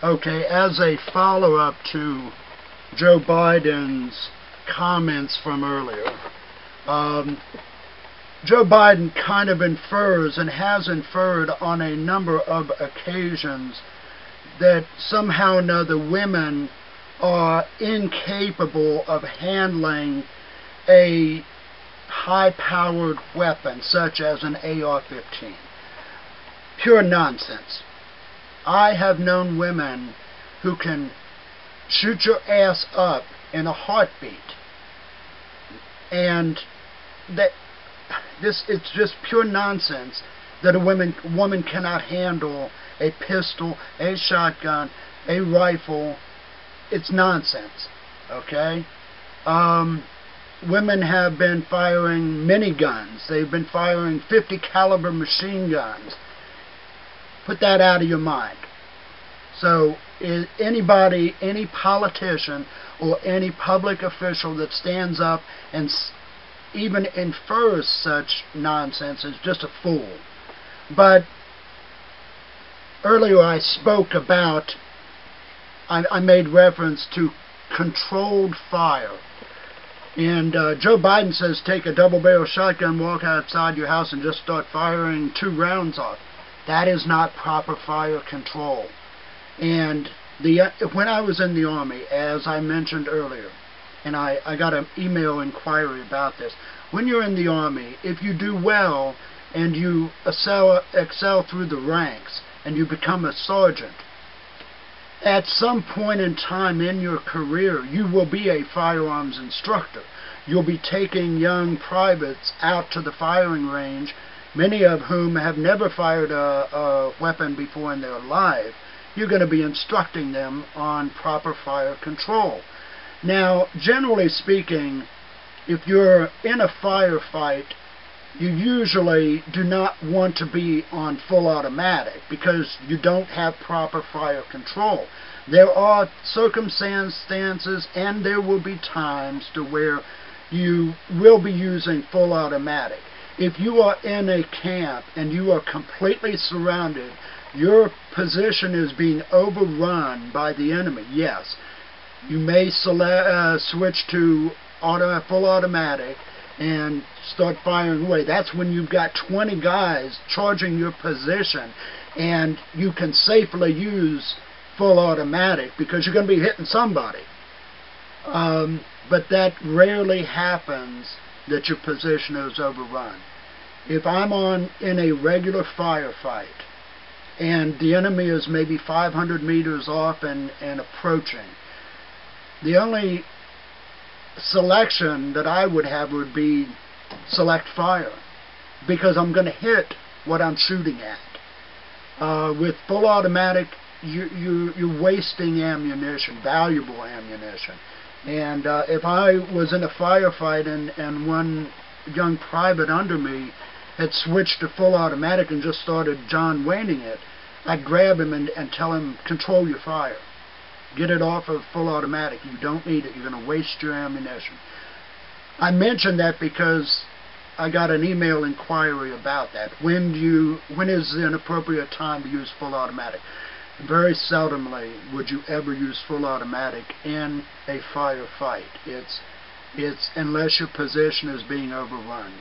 Okay, as a follow-up to Joe Biden's comments from earlier, um, Joe Biden kind of infers and has inferred on a number of occasions that somehow or another women are incapable of handling a high-powered weapon such as an AR-15. Pure nonsense. I have known women who can shoot your ass up in a heartbeat, and that it's just pure nonsense that a woman cannot handle a pistol, a shotgun, a rifle. It's nonsense. Okay. Women have been firing miniguns. They've been firing 50 caliber machine guns. Put that out of your mind. So anybody, any politician or any public official that stands up and even infers such nonsense is just a fool. But earlier I spoke about, I made reference to controlled fire. And Joe Biden says take a double-barrel shotgun, walk outside your house and just start firing 2 rounds off. That is not proper fire control. And when I was in the Army, as I mentioned earlier, and I got an email inquiry about this, when you're in the Army, if you do well and you excel through the ranks and you become a sergeant, at some point in time in your career, you will be a firearms instructor. You'll be taking young privates out to the firing range, many of whom have never fired a weapon before in their life. You're going to be instructing them on proper fire control. Now, generally speaking, if you're in a firefight, you usually do not want to be on full automatic because you don't have proper fire control. There are circumstances and there will be times to where you will be using full automatic. If you are in a camp and you are completely surrounded, your position is being overrun by the enemy, yes, you may switch to full automatic and start firing away. That's when you've got 20 guys charging your position and you can safely use full automatic because you're going to be hitting somebody. But that rarely happens that your position is overrun. If I'm in a regular firefight and the enemy is maybe 500 meters off and approaching, the only selection that I would have would be select fire, because I'm going to hit what I'm shooting at. With full automatic, you're wasting ammunition, valuable ammunition. And if I was in a firefight and one young private under me had switched to full automatic and just started John Wayning it, I'd grab him and tell him, control your fire. Get it off of full automatic. You don't need it. You're going to waste your ammunition. I mentioned that because I got an email inquiry about that. When is an appropriate time to use full automatic? Very seldomly would you ever use full automatic in a firefight. It's unless your position is being overrun.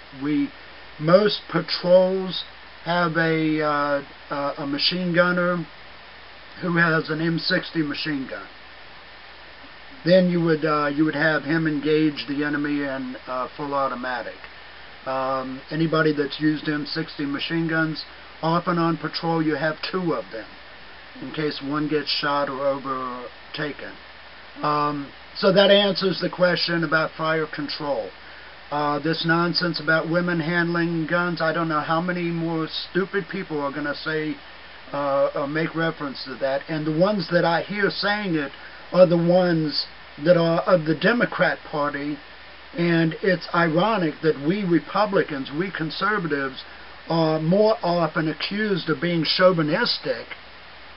Most patrols have a machine gunner who has an M60 machine gun. Then you would have him engage the enemy in full automatic. Anybody that's used M60 machine guns, often on patrol you have 2 of them in case one gets shot or overtaken. So that answers the question about fire control. This nonsense about women handling guns, I don't know how many more stupid people are going to say make reference to that, and the ones that I hear saying it are the ones that are of the Democrat Party, and it's ironic that we Republicans, we conservatives, are more often accused of being chauvinistic,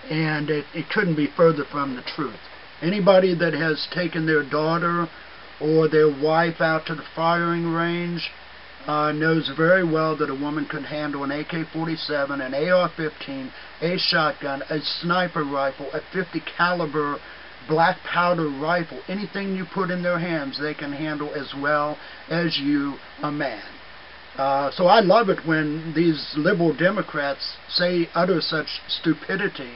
and it couldn't be further from the truth. Anybody that has taken their daughter or their wife out to the firing range, knows very well that a woman could handle an AK-47, an AR-15, a shotgun, a sniper rifle, a .50 caliber black powder rifle. Anything you put in their hands, they can handle as well as you, a man. So I love it when these liberal Democrats utter such stupidity,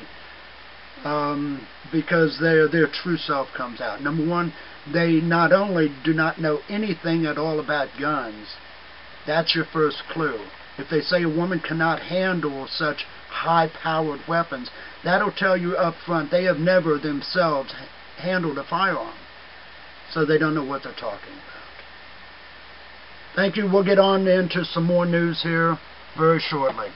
because their true self comes out. Number one, they not only do not know anything at all about guns. That's your first clue. If they say a woman cannot handle such high-powered weapons, that'll tell you up front they have never themselves handled a firearm. So they don't know what they're talking about. Thank you. We'll get on into some more news here very shortly.